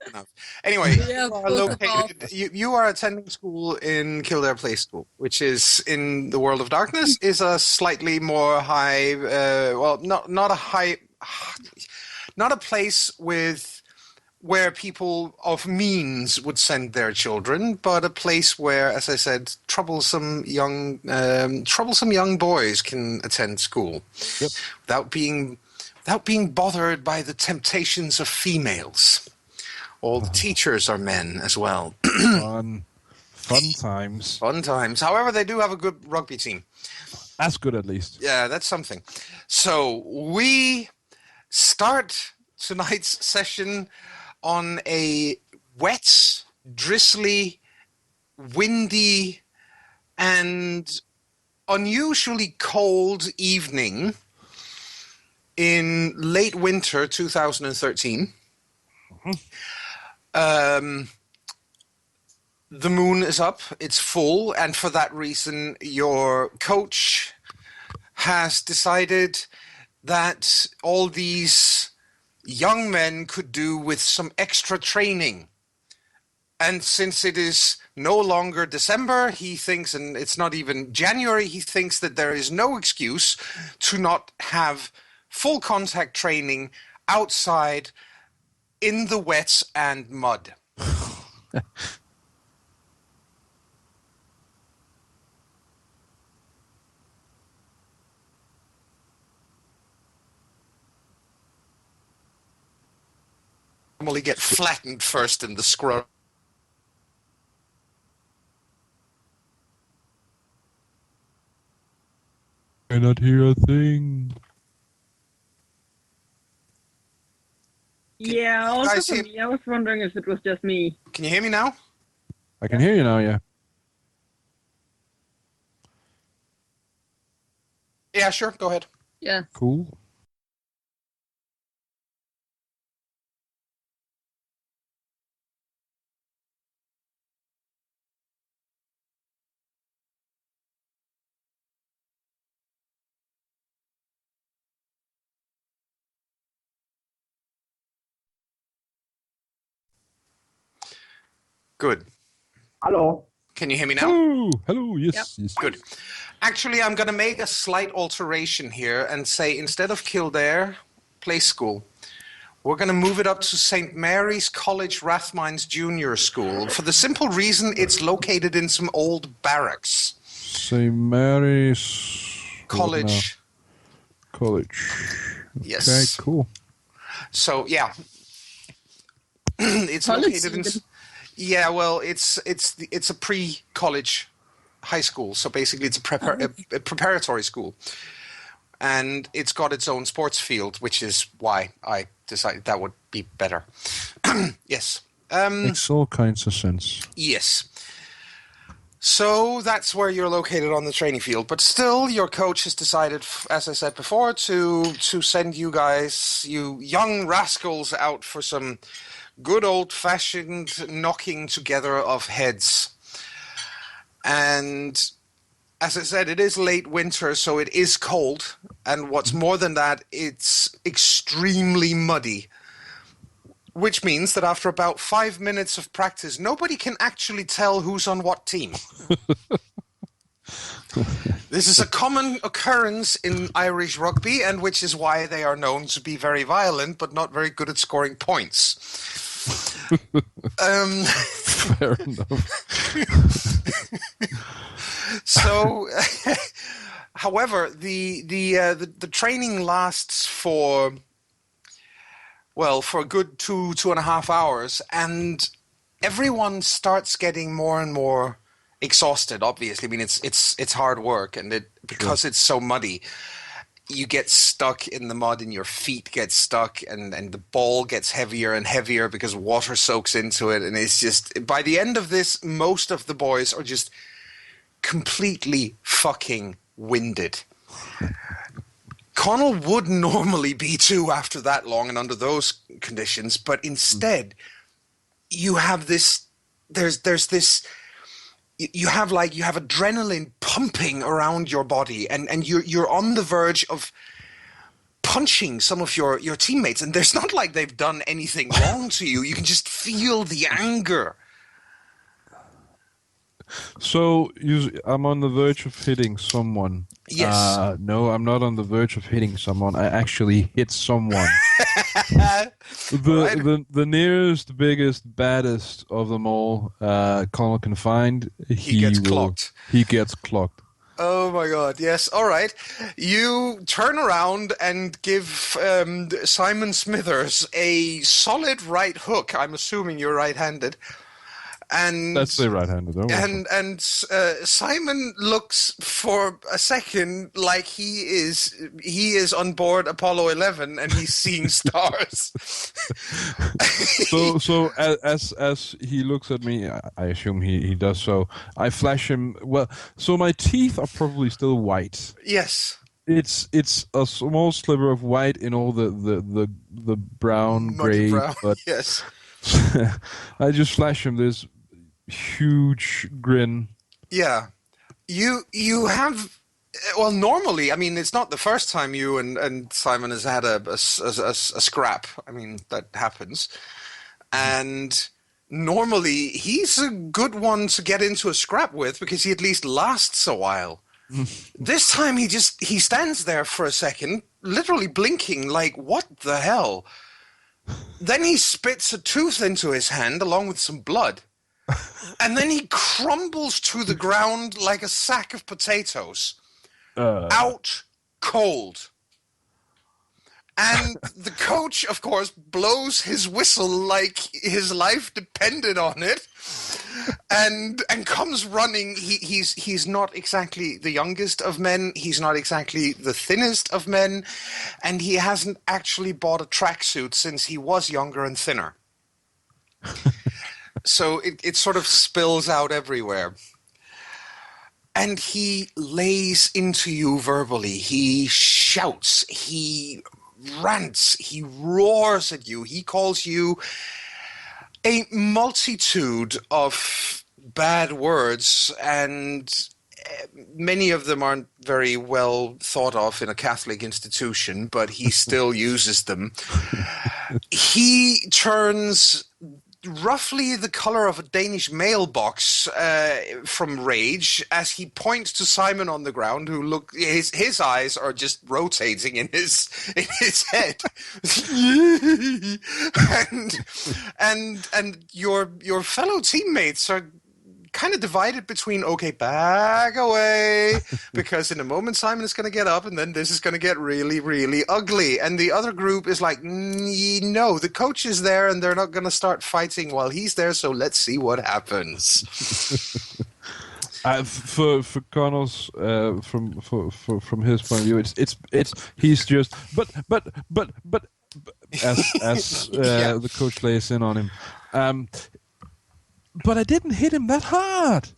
enough. Anyway, Yeah, you are both of us. located. You are attending school in Kildare Place School, which is in the world of darkness. Is a slightly more high. Well, not a high, not a place with where people of means would send their children, but a place where, as I said, troublesome young boys can attend school without being bothered by the temptations of females. All the teachers are men as well. Fun times. Fun times. However, they do have a good rugby team. That's good, at least. Yeah, that's something. So we start tonight's session on a wet, drizzly, windy, and unusually cold evening in late winter 2013. The moon is up, it's full, and for that reason your coach has decided that all these young men could do with some extra training. And since it is no longer December, he thinks, and it's not even January, he thinks that there is no excuse to not have full contact training outside in the wet and mud. Normally get flattened first in the scrub. I cannot hear a thing. Yeah, also Guys, for me, I was wondering if it was just me. Can you hear me now? I can hear you now, yeah. Yeah, sure. Go ahead. Yeah. Cool. Good. Hello. Can you hear me now? Hello, yes, yes. Good. Actually, I'm going to make a slight alteration here and say instead of Kildare Place School, we're going to move it up to St. Mary's College Rathmines Junior School for the simple reason it's located in some old barracks. St. Mary's College. College. Yes. Okay, cool. So, yeah. It's College located in... even. Yeah, well, it's a pre-college high school, so basically it's a preparatory school. And it's got its own sports field, which is why I decided that would be better. Yes. Makes all kinds of sense. Yes. So that's where you're located on the training field. But still, your coach has decided, as I said before, to send you guys, you young rascals, out for some good old-fashioned knocking together of heads. And as I said, it is late winter, so it is cold. And what's more than that, it's extremely muddy. Which means that after about 5 minutes of practice, nobody can actually tell who's on what team. This is a common occurrence in Irish rugby, and which is why they are known to be very violent, but not very good at scoring points. Fair enough. So, however, the training lasts for a good 2.5 hours, and everyone starts getting more and more exhausted. Obviously, I mean it's hard work, and because it's so muddy, you get stuck in the mud, and your feet get stuck, and the ball gets heavier and heavier because water soaks into it, and it's just by the end of this, most of the boys are just completely fucking winded. Conall would normally be too after that long and under those conditions, but instead you have this. There's this. You have adrenaline pumping around your body, and you're on the verge of punching some of your teammates, and there's not like they've done anything wrong to you. You can just feel the anger. So I'm on the verge of hitting someone. Yes. No, I'm not on the verge of hitting someone. I actually hit someone. The nearest, biggest, baddest of them all, Conall can find. He gets clocked. He gets clocked. Oh my God! Yes. All right. You turn around and give Simon Smithers a solid right hook. I'm assuming you're right-handed. And that's the right-handed. And Simon looks for a second like he is on board Apollo 11 and he's seeing stars. So as he looks at me, I assume he does so. I flash him. Well, so my teeth are probably still white. Yes. It's a small sliver of white in all the brown, gray. But yes. I just flash him this huge grin. Yeah. You have, well, normally, I mean, it's not the first time you and Simon has had a scrap. I mean, that happens. And normally he's a good one to get into a scrap with because he at least lasts a while. This time he stands there for a second, literally blinking like, what the hell? Then he spits a tooth into his hand along with some blood. And then he crumbles to the ground like a sack of potatoes. Out cold. And the coach, of course, blows his whistle like his life depended on it. And comes running. He's not exactly the youngest of men. He's not exactly the thinnest of men. And he hasn't actually bought a tracksuit since he was younger and thinner. So it sort of spills out everywhere. And he lays into you verbally. He shouts. He rants. He roars at you. He calls you a multitude of bad words, and many of them aren't very well thought of in a Catholic institution, but he still uses them. He turns roughly the color of a Danish mailbox from rage as he points to Simon on the ground, who his eyes are just rotating in his head. and your fellow teammates are kind of divided between, okay, back away, because in a moment Simon is going to get up and then this is going to get really, really ugly. And the other group is like, no, the coach is there and they're not going to start fighting while he's there, so let's see what happens. For Connell's from his point of view, it's he's just but as yeah. The coach lays in on him. But I didn't hit him that hard.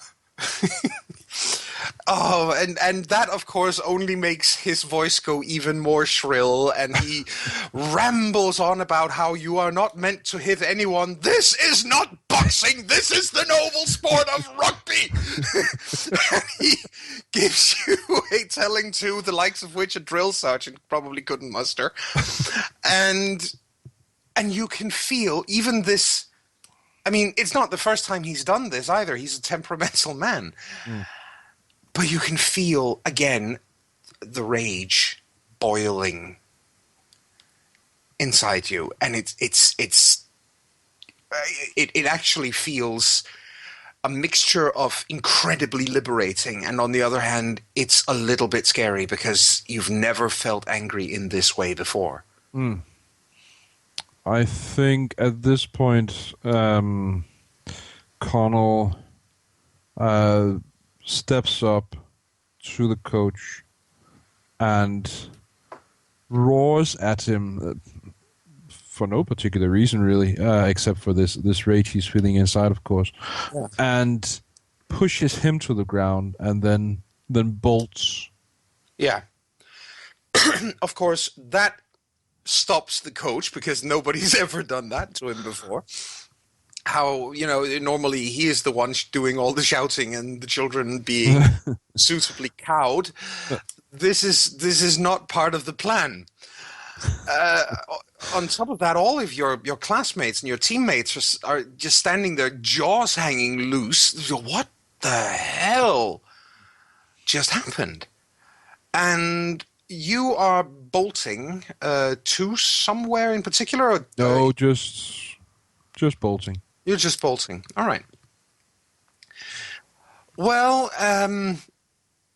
Oh, and that, of course, only makes his voice go even more shrill, and he rambles on about how you are not meant to hit anyone. This is not boxing. This is the noble sport of rugby. And he gives you a telling to, the likes of which a drill sergeant probably couldn't muster. And you can feel even this. I mean, it's not the first time he's done this either. He's a temperamental man. Mm. But you can feel, again, the rage boiling inside you. And it actually feels a mixture of incredibly liberating. And on the other hand, it's a little bit scary because you've never felt angry in this way before. Mm. I think at this point, Conall steps up to the coach and roars at him for no particular reason, really, except for this rage he's feeling inside, of course, yeah. And pushes him to the ground and then bolts. Yeah. Of course, that stops the coach because nobody's ever done that to him before. How, normally he is the one doing all the shouting and the children being suitably cowed. This is not part of the plan. On top of that, all of your classmates and your teammates are just standing there, jaws hanging loose. What the hell just happened? And you are bolting to somewhere in particular? Or, No, just bolting. you're just bolting. All right. Well,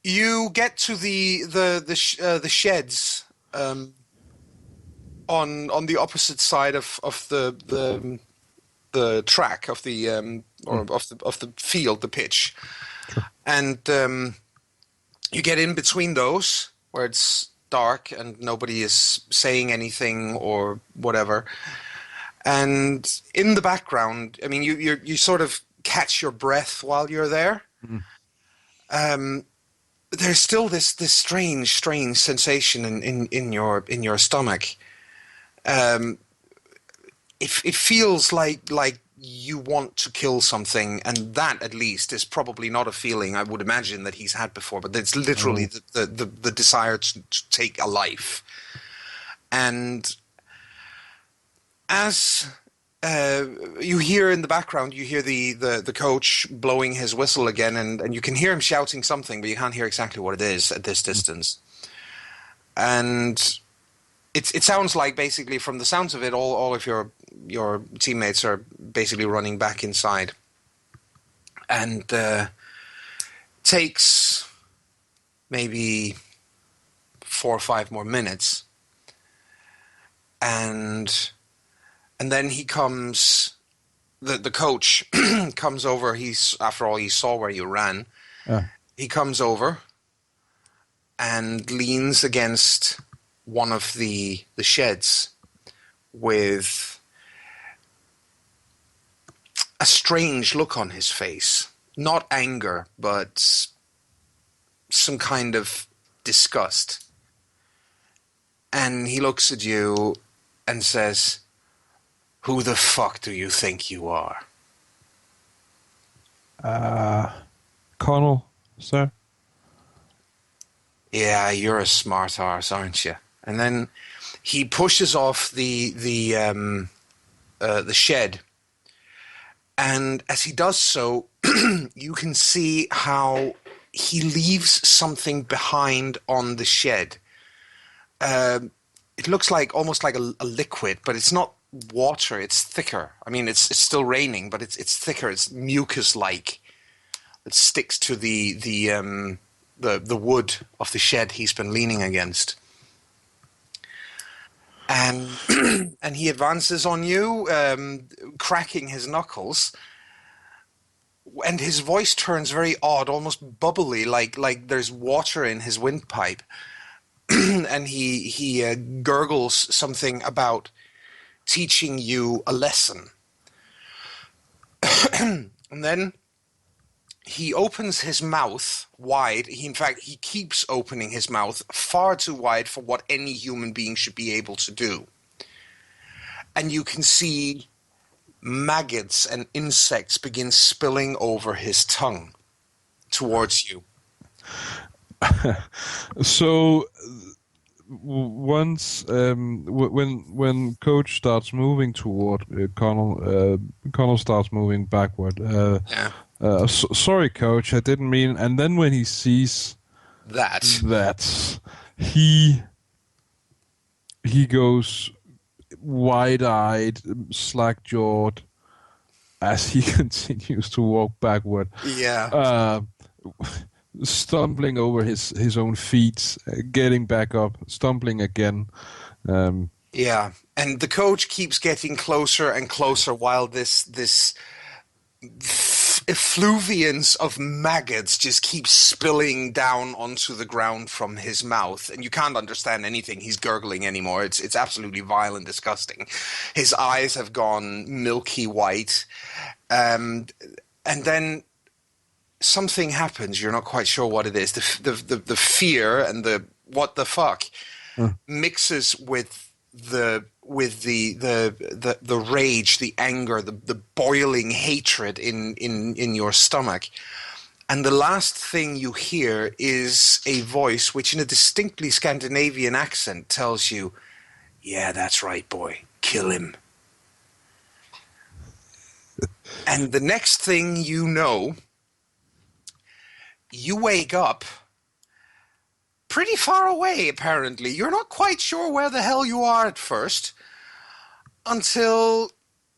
you get to the sheds on the opposite side of the track of the of the field, the pitch, Sure. and you get in between those where it's dark and nobody is saying anything or whatever. And in the background, I mean, you sort of catch your breath while you're there. Mm-hmm. There's still this strange sensation in your stomach. It feels like you want to kill something, and that at least is probably not a feeling I would imagine that he's had before. But it's literally the desire to take a life. And as you hear in the background, you hear the coach blowing his whistle again, and you can hear him shouting something, but you can't hear exactly what it is at this distance. And it sounds like, basically, from the sounds of it, all of your teammates are basically running back inside. And takes maybe 4 or 5 more minutes. And then he comes, the coach comes over. After all, he saw where you ran. He comes over and leans against one of the sheds with a strange look on his face. Not anger, but some kind of disgust. And he looks at you and says, "Who the fuck do you think you are?" Conall, sir? Yeah, you're a smart arse, aren't you? And then he pushes off the shed, and as he does so, you can see how he leaves something behind on the shed. It looks like almost like a liquid, but it's not water. It's thicker. I mean, it's still raining, but it's thicker. It's mucus-like. It sticks to the wood of the shed he's been leaning against. And and he advances on you, cracking his knuckles, and his voice turns very odd, almost bubbly, like there's water in his windpipe. And he gurgles something about teaching you a lesson. And then he opens his mouth wide. In fact, he keeps opening his mouth far too wide for what any human being should be able to do. And you can see maggots and insects begin spilling over his tongue towards you. So once when Coach starts moving toward Conall starts moving backward. Sorry, Coach, I didn't mean. And then when he sees that he goes wide-eyed, slack-jawed as he continues to walk backward. Yeah. Stumbling over his own feet, getting back up, stumbling again. Yeah, and the coach keeps getting closer and closer while this effluviance of maggots just keeps spilling down onto the ground from his mouth, and you can't understand anything he's gurgling anymore. It's absolutely vile and disgusting. His eyes have gone milky white, and then something happens. You're not quite sure what it is. The fear and the what the fuck mixes with the rage, the anger, the boiling hatred in your stomach. And the last thing you hear is a voice which in a distinctly Scandinavian accent tells you, Yeah, that's right, boy. Kill him. And the next thing you know, you wake up pretty far away, apparently. You're not quite sure where the hell you are at first until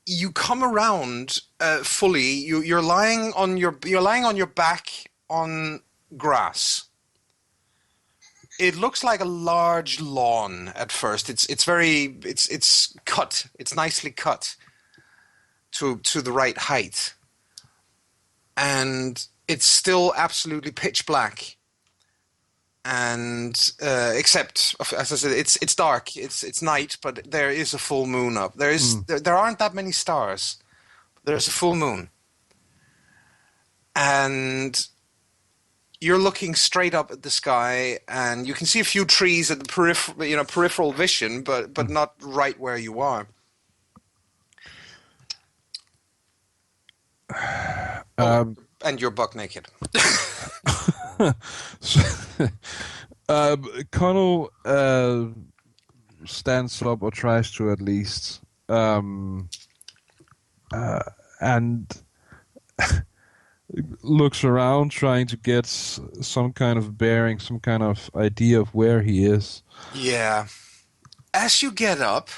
you come around fully. You're lying on your back on grass. It looks like a large lawn at first. It's cut. It's nicely cut to the right height, and it's still absolutely pitch black. And except, as I said, it's dark. It's night, but there is a full moon up. There aren't that many stars. There's a full moon, and you're looking straight up at the sky, and you can see a few trees at the peripheral vision, but not right where you are. And you're buck naked. Conall stands up, or tries to at least, and looks around, trying to get some kind of bearing, some kind of idea of where he is. Yeah. As you get up,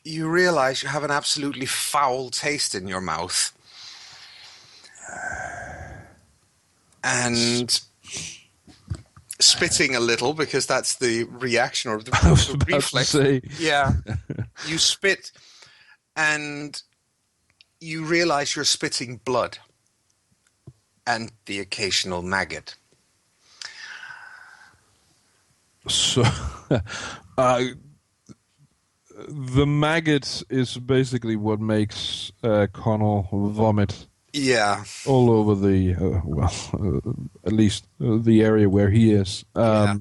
you realize you have an absolutely foul taste in your mouth. And spitting a little, because that's the reaction or the reflex. Yeah. You spit, and you realize you're spitting blood and the occasional maggot. So, the maggot is basically what makes Conall vomit. Yeah. All over the, at least the area where he is. Yeah.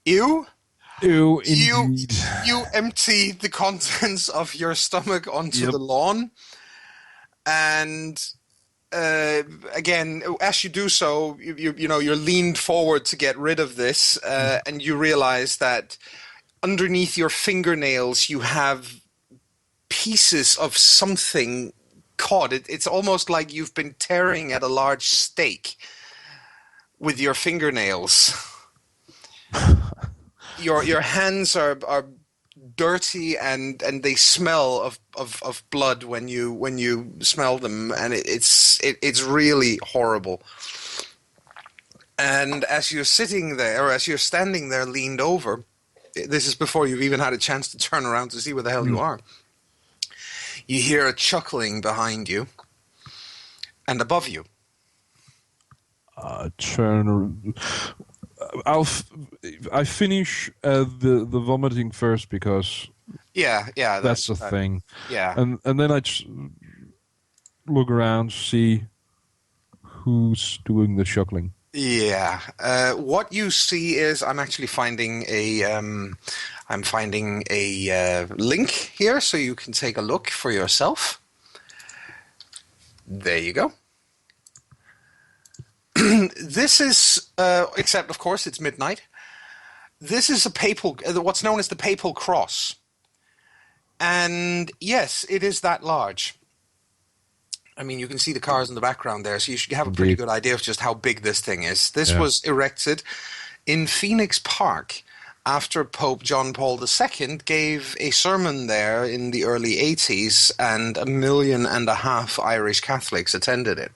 Ew, indeed. You empty the contents of your stomach onto the lawn. And again, as you do so, you're leaned forward to get rid of this, and you realize that underneath your fingernails you have pieces of something caught. It's almost like you've been tearing at a large steak with your fingernails. Your hands are dirty, and they smell of blood when you smell them, and it's really horrible. And as you're sitting there, or as you're standing there leaned over, this is before you've even had a chance to turn around to see where the hell you are. You hear a chuckling behind you and above you. I finish the vomiting first, because that's the thing. Yeah, and then I look around, see who's doing the chuckling. Yeah. What you see is I'm actually finding a link here, so you can take a look for yourself. There you go. This is, except of course it's midnight. This is a papal, what's known as the papal cross. And yes, it is that large. I mean, you can see the cars in the background there, so you should have a pretty good idea of just how big this thing is. This was erected in Phoenix Park after Pope John Paul II gave a sermon there in the early 80s, and 1.5 million Irish Catholics attended it.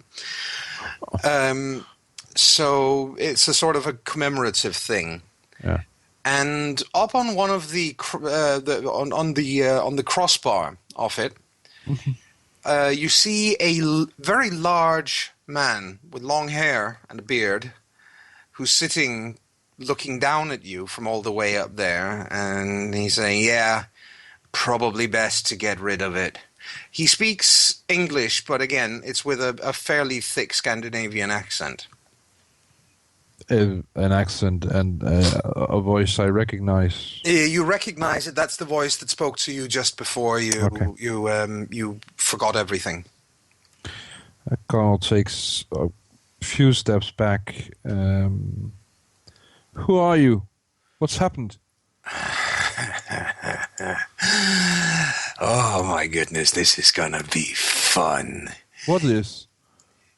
So it's a sort of a commemorative thing. Yeah. And up on one of the on the crossbar of it, you see a very large man with long hair and a beard, who's sitting, looking down at you from all the way up there, and he's saying, "Yeah, probably best to get rid of it." He speaks English, but again, it's with a fairly thick Scandinavian accent. An accent and a voice I recognize. You recognize it. That's the voice that spoke to you just before you forgot everything. Conall takes a few steps back. Who are you? What's happened? Oh my goodness, this is gonna be fun. What is?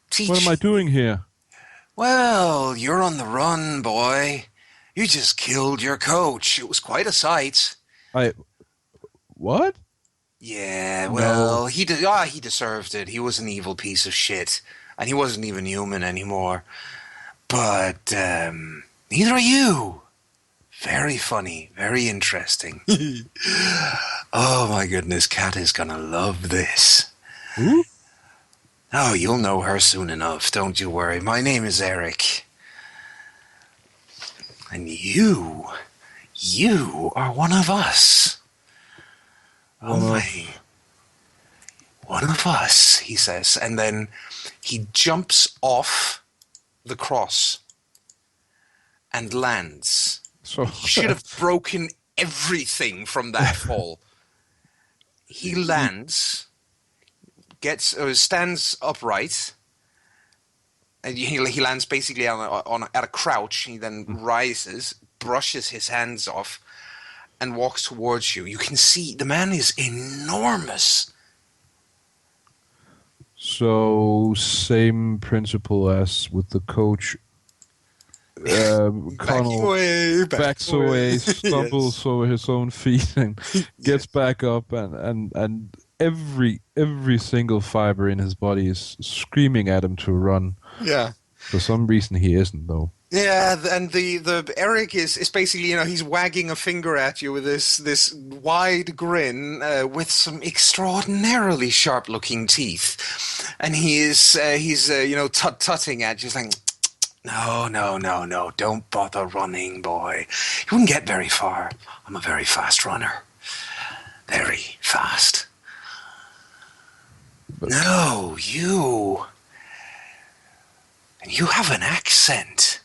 Teach. What am I doing here? Well, you're on the run, boy. You just killed your coach. It was quite a sight. What? Yeah, No. well, he deserved it. He was an evil piece of shit, and he wasn't even human anymore. But neither are you. Very funny, very interesting. Oh my goodness, Kat is gonna love this. Who? Oh, you'll know her soon enough, don't you worry. My name is Eric. And you are one of us. One of us, he says. And then he jumps off the cross and lands. So He should have broken everything from that fall. He lands, stands upright, and he lands basically at a crouch. He then rises, brushes his hands off, and walks towards you. You can see the man is enormous. So same principle as with the coach. Conall backs away, stumbles Yes. over his own feet, and gets back up, and every single fiber in his body is screaming at him to run. Yeah. For some reason, he isn't though. Yeah, and the Eric is basically, he's wagging a finger at you with this wide grin with some extraordinarily sharp looking teeth, and he's tut-tutting at you, saying, No, don't bother running, boy. You wouldn't get very far. I'm a very fast runner. Very fast. But No, you. And you have an accent.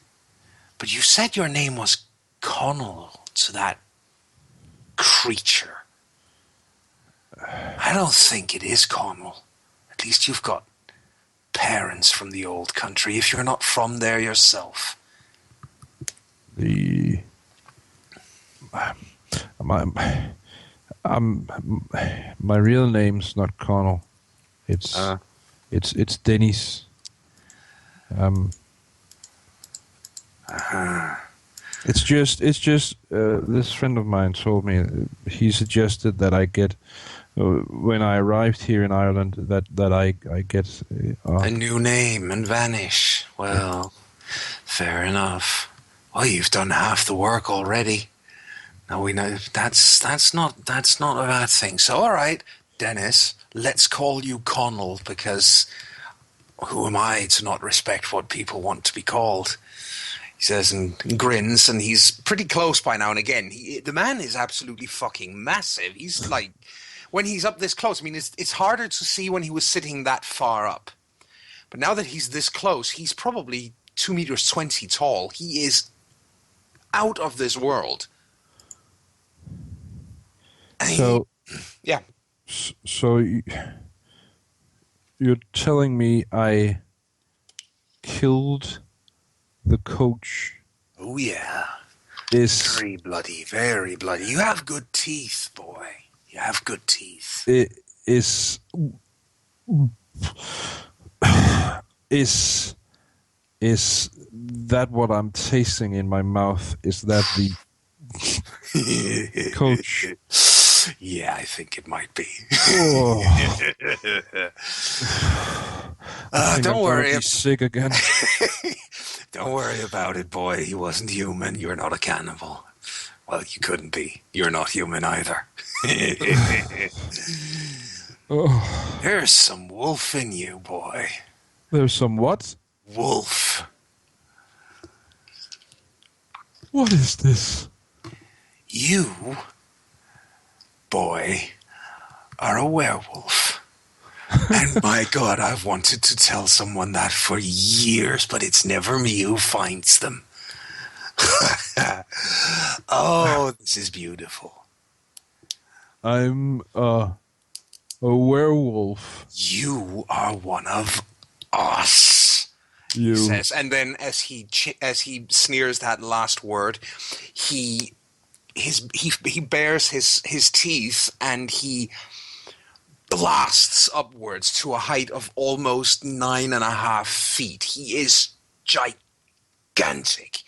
But you said your name was Conall to that creature. I don't think it is Conall. At least you've got parents from the old country, if you're not from there yourself. My real name's not Conall. It's Dennis. It's just this friend of mine told me, he suggested that I get when I arrived here in Ireland that I get A new name and vanish. Well, fair enough. Well, you've done half the work already. Now we know that's not a bad thing. So all right, Dennis, let's call you Conall, because who am I to not respect what people want to be called? He says and grins, and he's pretty close by now. And again, the man is absolutely fucking massive. He's like, when he's up this close, I mean, it's harder to see when he was sitting that far up. But now that he's this close, he's probably 2 meters 20 tall. He is out of this world. And so yeah. So you're telling me I killed the coach? Oh yeah. Is Very bloody, very bloody. You have good teeth, boy. You have good teeth. is that what I'm tasting in my mouth? Is that the coach? Yeah, I think it might be. Oh. Don't worry. Be sick again. Don't worry about it, boy. He wasn't human. You're not a cannibal. Well, you couldn't be. You're not human either. Oh. There's some wolf in you, boy. There's some what? Wolf. What is this? You, boy, are a werewolf. And my God, I've wanted to tell someone that for years, but it's never me who finds them. Oh, this is beautiful. I'm a werewolf. You are one of us. he says. And then as he sneers that last word, he bares his teeth and he blasts upwards to a height of almost 9.5 feet. He is gigantic,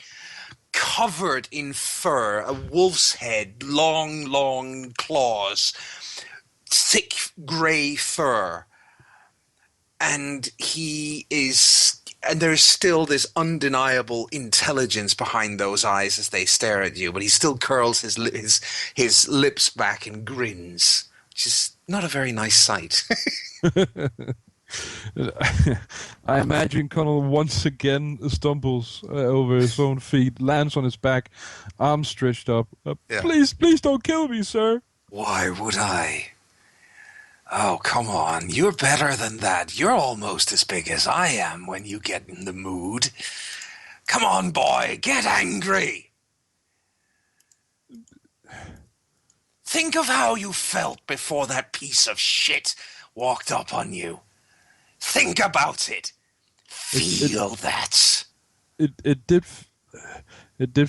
covered in fur, a wolf's head, long claws, thick grey fur. And there's still this undeniable intelligence behind those eyes as they stare at you, but he still curls his lips back and grins, which is not a very nice sight. I imagine Conall once again stumbles over his own feet, lands on his back, arms stretched up. Please don't kill me, sir. Why would I? Oh, come on. You're better than that. You're almost as big as I am when you get in the mood. Come on, boy. Get angry. Think of how you felt before that piece of shit walked up on you. Think about it. Feel that. It did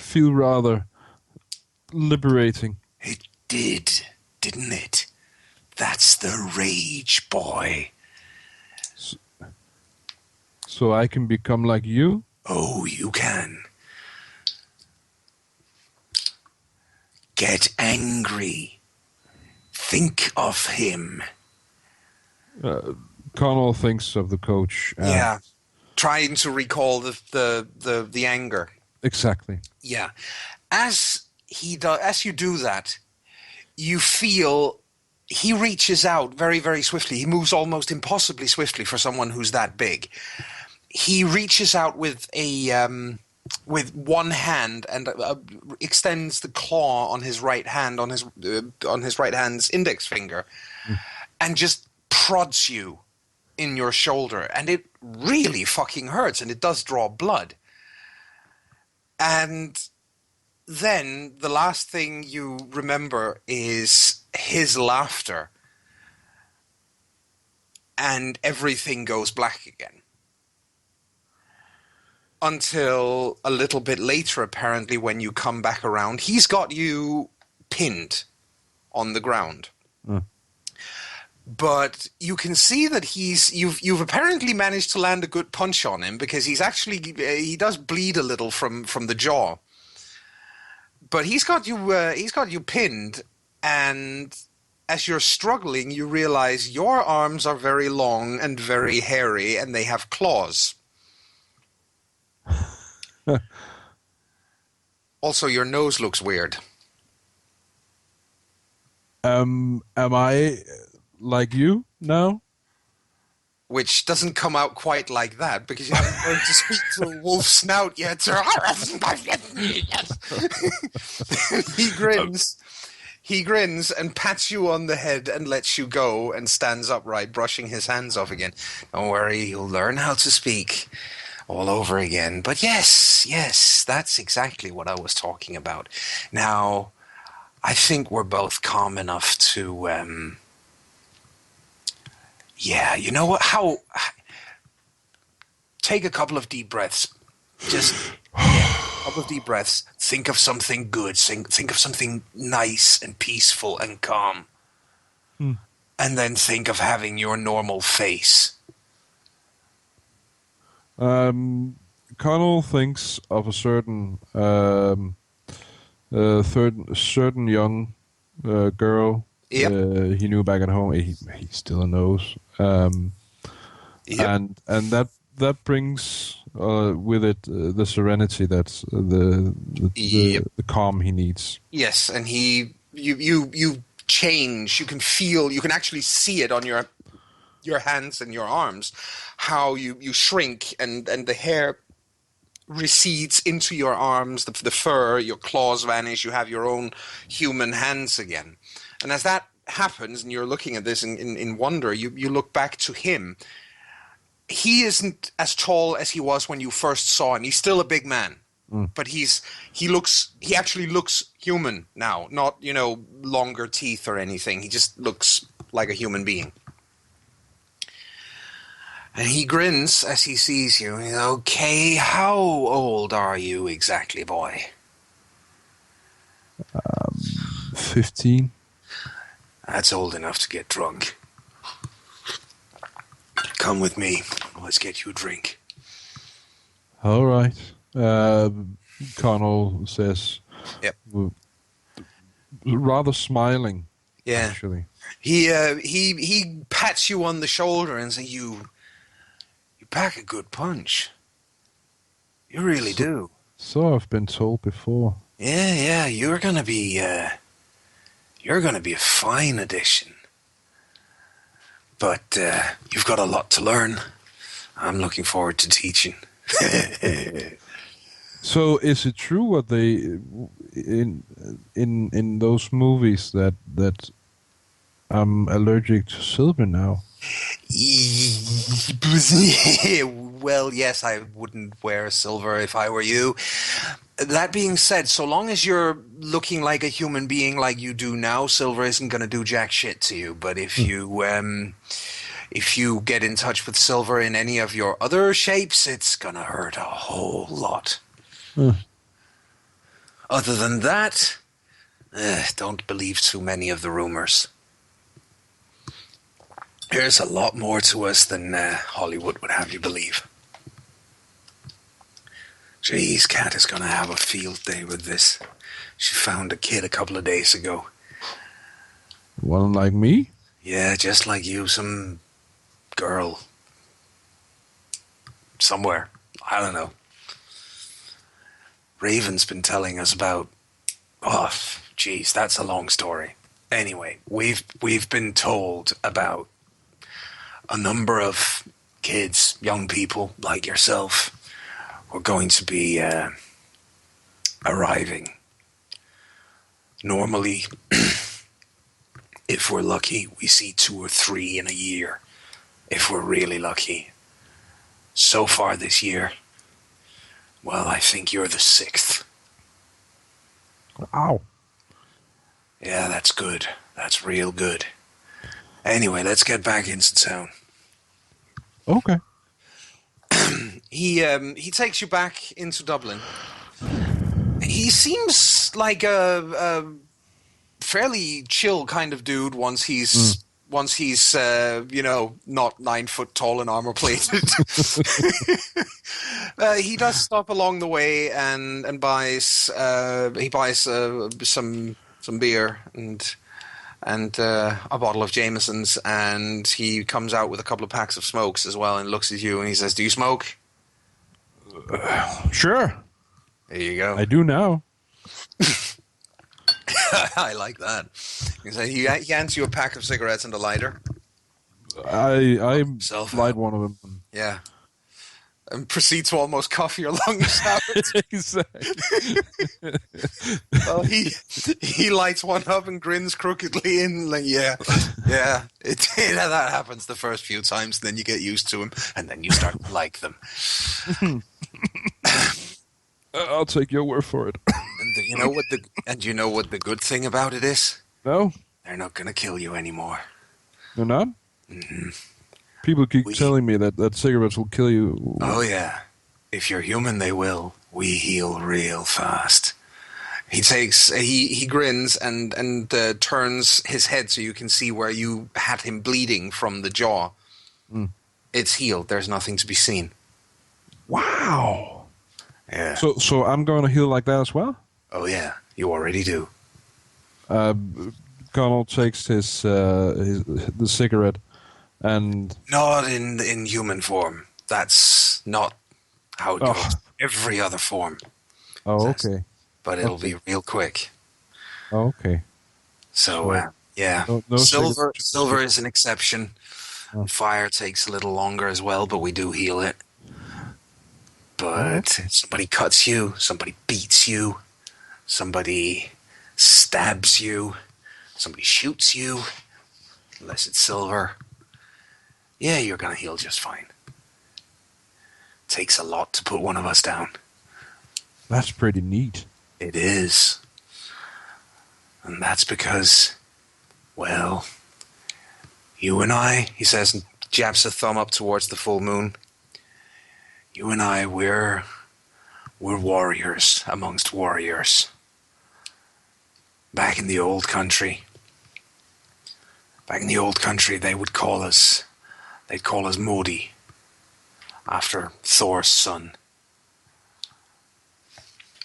feel rather liberating. It did, didn't it? That's the rage, boy. So I can become like you? Oh, you can. Get angry. Think of him. Conall thinks of the coach. Trying to recall the anger. Exactly. Yeah. As you do that, you feel he reaches out very, very swiftly. He moves almost impossibly swiftly for someone who's that big. He reaches out with one hand and extends the claw on his right hand, on his right hand's index finger, and just prods you in your shoulder. And it really fucking hurts, and it does draw blood. And then the last thing you remember is his laughter, and everything goes black again. Until a little bit later, apparently, when you come back around, he's got you pinned on the ground. But you can see that you've apparently managed to land a good punch on him, because he does bleed a little from the jaw. But he's got you pinned, and as you're struggling, you realize your arms are very long and very hairy, and they have claws. Also, your nose looks weird. Am I like you now? Which doesn't come out quite like that, because you haven't learned to speak to a wolf snout yet. He grins and pats you on the head and lets you go and stands upright, brushing his hands off again. Don't worry, you'll learn how to speak all over again. But yes, that's exactly what I was talking about. Now, I think we're both calm enough to... you know what? Take a couple of deep breaths. Just a couple of deep breaths. Think of something good. Think of something nice and peaceful and calm. And then think of having your normal face. Conall thinks of a certain certain young girl. Yep. He knew back at home. He still knows. And that brings with it the serenity that's the calm he needs. Yes, and you change. You can actually see it on your hands and your arms, how you shrink and the hair recedes into your arms, the fur, your claws vanish, you have your own human hands again. And as that happens, and you're looking at this in wonder, you look back to him. He isn't as tall as he was when you first saw him. He's still a big man, but he actually looks human now, not, longer teeth or anything. He just looks like a human being. And he grins as he sees you. Okay, how old are you exactly, boy? 15. That's old enough to get drunk. Come with me. Let's get you a drink. All right. Conall says, Yep. rather smiling, Yeah. actually. He pats you on the shoulder and says, You pack a good punch. You really do. So I've been told before. Yeah, you're gonna be a fine addition. But you've got a lot to learn. I'm looking forward to teaching. So is it true what they in those movies that I'm allergic to silver now? Well, yes, I wouldn't wear silver if I were you. That being said, so long as you're looking like a human being like you do now, silver isn't going to do jack shit to you. But if you get in touch with silver in any of your other shapes, it's going to hurt a whole lot. Other than that, don't believe too many of the rumors. There's a lot more to us than Hollywood would have you believe. Jeez, Kat is going to have a field day with this. She found a kid a couple of days ago. One like me? Yeah, just like you, some girl. Somewhere. I don't know. Raven's been telling us about... Oh, jeez, that's a long story. Anyway, we've been told about a number of kids, young people like yourself, who are going to be arriving. Normally, if we're lucky, we see 2 or 3 in a year. If we're really lucky. So far this year, well, I think you're the 6th. Wow. Yeah, that's good. That's real good. Anyway, let's get back into town. Okay. He takes you back into Dublin. He seems like a fairly chill kind of dude once he's not 9 foot tall and armor plated. He does stop along the way and buys some beer and a bottle of Jameson's, and he comes out with a couple of packs of smokes as well and looks at you and he says, "Do you smoke?" Sure. There you go. I do now. I like that. He hands you a pack of cigarettes and a lighter. I Self light one of them. Yeah. And proceed to almost cough your lungs out. Exactly. Well, he lights one up and grins crookedly and like, yeah. That happens the first few times, then you get used to him, and then you start to like them. I'll take your word for it. And you know what the good thing about it is? No? They're not going to kill you anymore. They're not? Mm-hmm. People keep telling me that cigarettes will kill you. Oh, yeah. If you're human, they will. We heal real fast. He grins and turns his head so you can see where you had him bleeding from the jaw. Mm. It's healed. There's nothing to be seen. Wow. Yeah. So I'm going to heal like that as well? Oh, yeah. You already do. Conall takes the cigarette and... Not in human form. That's not how it goes. Every other form. Oh, okay. But it'll be real quick. Oh, okay. So, yeah. No silver is an exception. Oh. Fire takes a little longer as well, but we do heal it. But somebody cuts you, somebody beats you, somebody stabs you, somebody shoots you, unless it's silver. Yeah, you're going to heal just fine. Takes a lot to put one of us down. That's pretty neat. It is. And that's because, well, you and I, he says, and Jabs a thumb up towards the full moon. You and I, we're warriors amongst warriors. Back in the old country, they'd call us Modi, after Thor's son.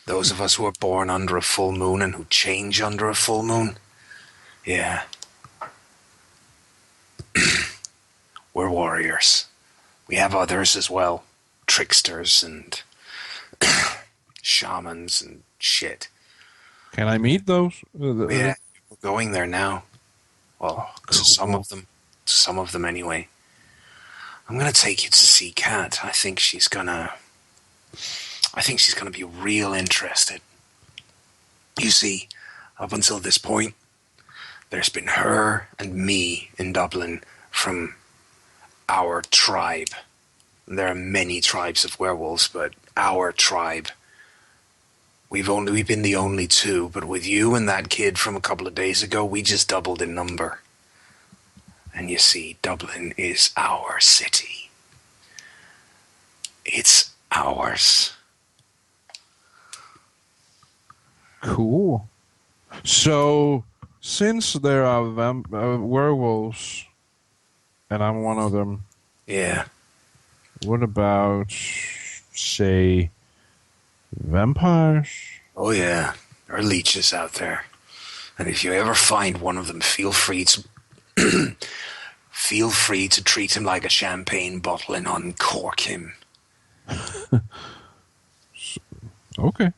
Those of us who are born under a full moon and who change under a full moon, yeah. We're warriors. We have others as well. Tricksters and shamans and shit. Can I meet those? Yeah, we're going there now. Well, cool. to some of them. To some of them anyway. I'm going to take you to see Kat. I think she's going to be real interested. You see, up until this point, there's been her and me in Dublin from our tribe. There are many tribes of werewolves, but our tribe, we've been the only two, but with you and that kid from a couple of days ago, we just doubled in number. And you see, Dublin is our city. It's ours. Cool. So, since there are werewolves, and I'm one of them, Yeah. what about, say, vampires? Oh yeah, there are leeches out there. And if you ever find one of them, feel free to treat him like a champagne bottle and uncork him. Okay.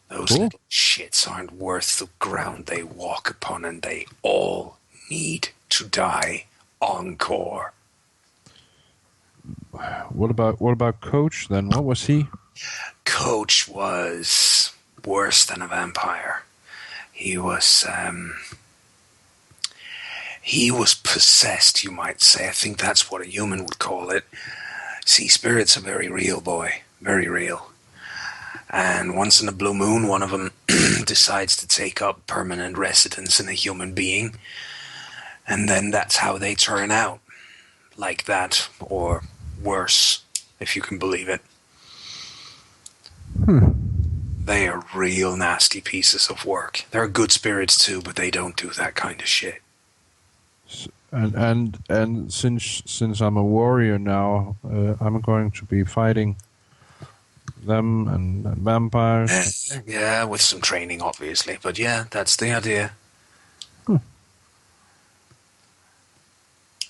Those Cool. little shits aren't worth the ground they walk upon, and they all need to die encore. What about Coach then? What was he? Coach was worse than a vampire. He was possessed, you might say. I think that's what a human would call it. See, spirits are very real, boy. Very real. And once in a blue moon, one of them decides to take up permanent residence in a human being. And then that's how they turn out. Like that, or worse, if you can believe it. They are real nasty pieces of work. They're good spirits too, but they don't do that kind of shit. And since I'm a warrior now, I'm going to be fighting them and vampires. Yeah, with some training, obviously. But yeah, that's the idea.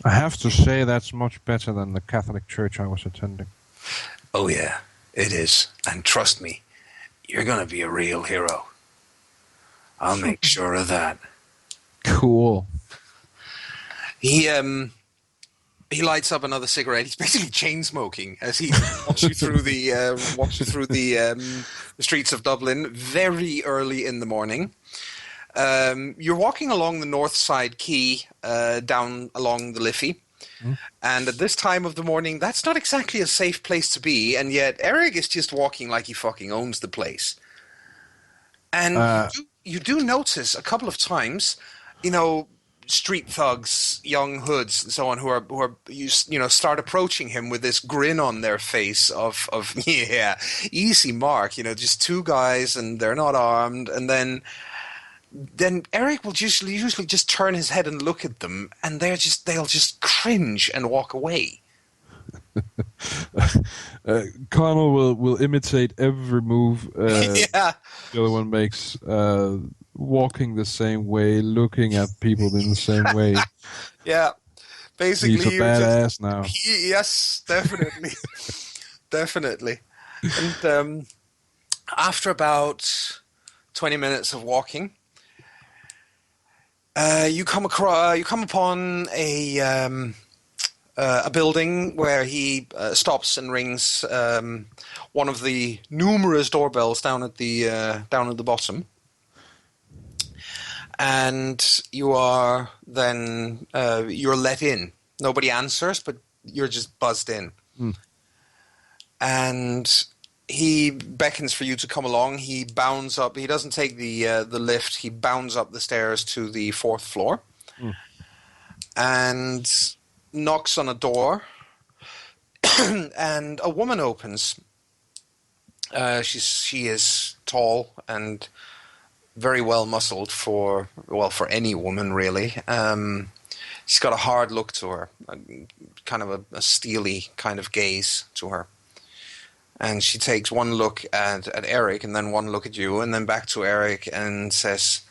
I have to say that's much better than the Catholic church I was attending. Oh yeah, it is. And trust me, you're going to be a real hero. I'll make sure of that. Cool. He lights up another cigarette. He's basically chain smoking as he walks you through the streets of Dublin very early in the morning. You're walking along the north side quay, down along the Liffey. And at this time of the morning, that's not exactly a safe place to be, and yet Eric is just walking like he fucking owns the place. And you do notice a couple of times, street thugs, young hoods, and so on, who are start approaching him with this grin on their face of yeah, easy mark, just two guys and they're not armed, and then Eric will usually just turn his head and look at them, and they'll just cringe and walk away. Conall will imitate every move Yeah. the other one makes, walking the same way, looking at people in the same way. Yeah. Basically, He's a badass now. Yes, definitely. Definitely. And after about 20 minutes of walking, you come upon a building where he stops and rings one of the numerous doorbells down at the bottom, and you are then you're let in. Nobody answers, but you're just buzzed in. And he beckons for you to come along. He bounds up. He doesn't take the lift. He bounds up the stairs to the 4th floor. And knocks on a door, and a woman opens. She is tall and very well muscled for any woman, really. She's got a hard look to her, kind of a steely kind of gaze to her. And she takes one look at Eric, and then one look at you, and then back to Eric, and says,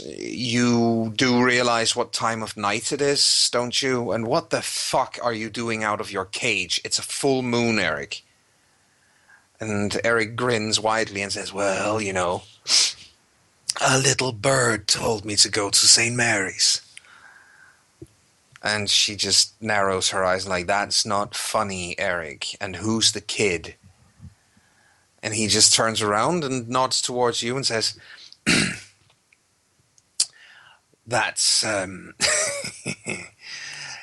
"You do realize what time of night it is, don't you? And what the fuck are you doing out of your cage? It's a full moon, Eric." And Eric grins widely and says, "Well, you know, a little bird told me to go to St. Mary's." And she just narrows her eyes like, "That's not funny, Eric. And who's the kid?" And he just turns around and nods towards you and says, "That's,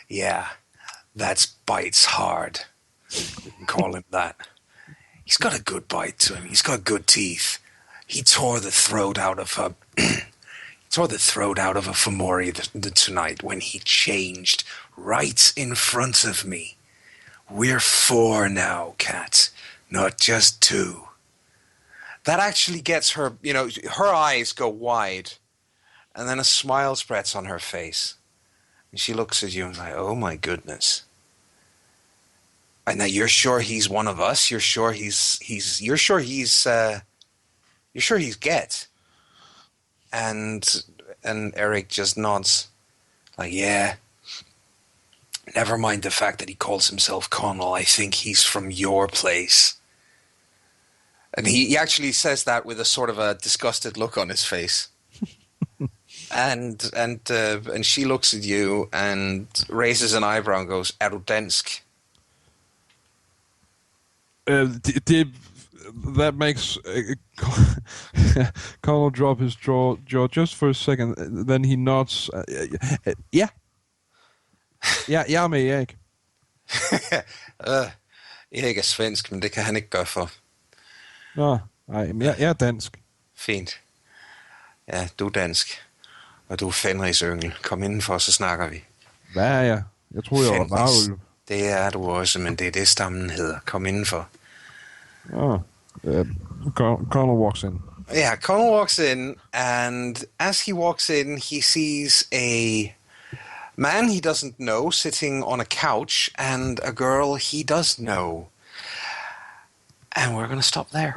yeah, that's Bites Hard. You can call him that. He's got a good bite to him. He's got good teeth. He tore the throat out of a Fomori tonight when he changed right in front of me. We're 4 now, Kat, not just 2. That actually gets her, her eyes go wide, and then a smile spreads on her face. And she looks at you and is like, "Oh my goodness. And now you're sure he's one of us? You're sure he's Get?" And Eric just nods, like, "Yeah. Never mind the fact that he calls himself Conall. I think he's from your place." And he actually says that with a sort of a disgusted look on his face. and she looks at you and raises an eyebrow and goes, "Erudensk." That makes Conall drop his jaw just for a second. Then he nods. Yeah. Ja, med Erik. Erik er svensk, men det kan han ikke gøre for. Nå, nej, men jeg er dansk. Fint. Ja, du er dansk. Og du er Fenris yngel. Kom indenfor, så snakker vi. Hvad er jeg? Jeg troede, jeg var varulv. Det er du også, men det er det, stammen hedder. Kom indenfor. Conall walks in. Yeah, Conall walks in, and as he walks in, he sees a man he doesn't know sitting on a couch and a girl he does know. And we're going to stop there.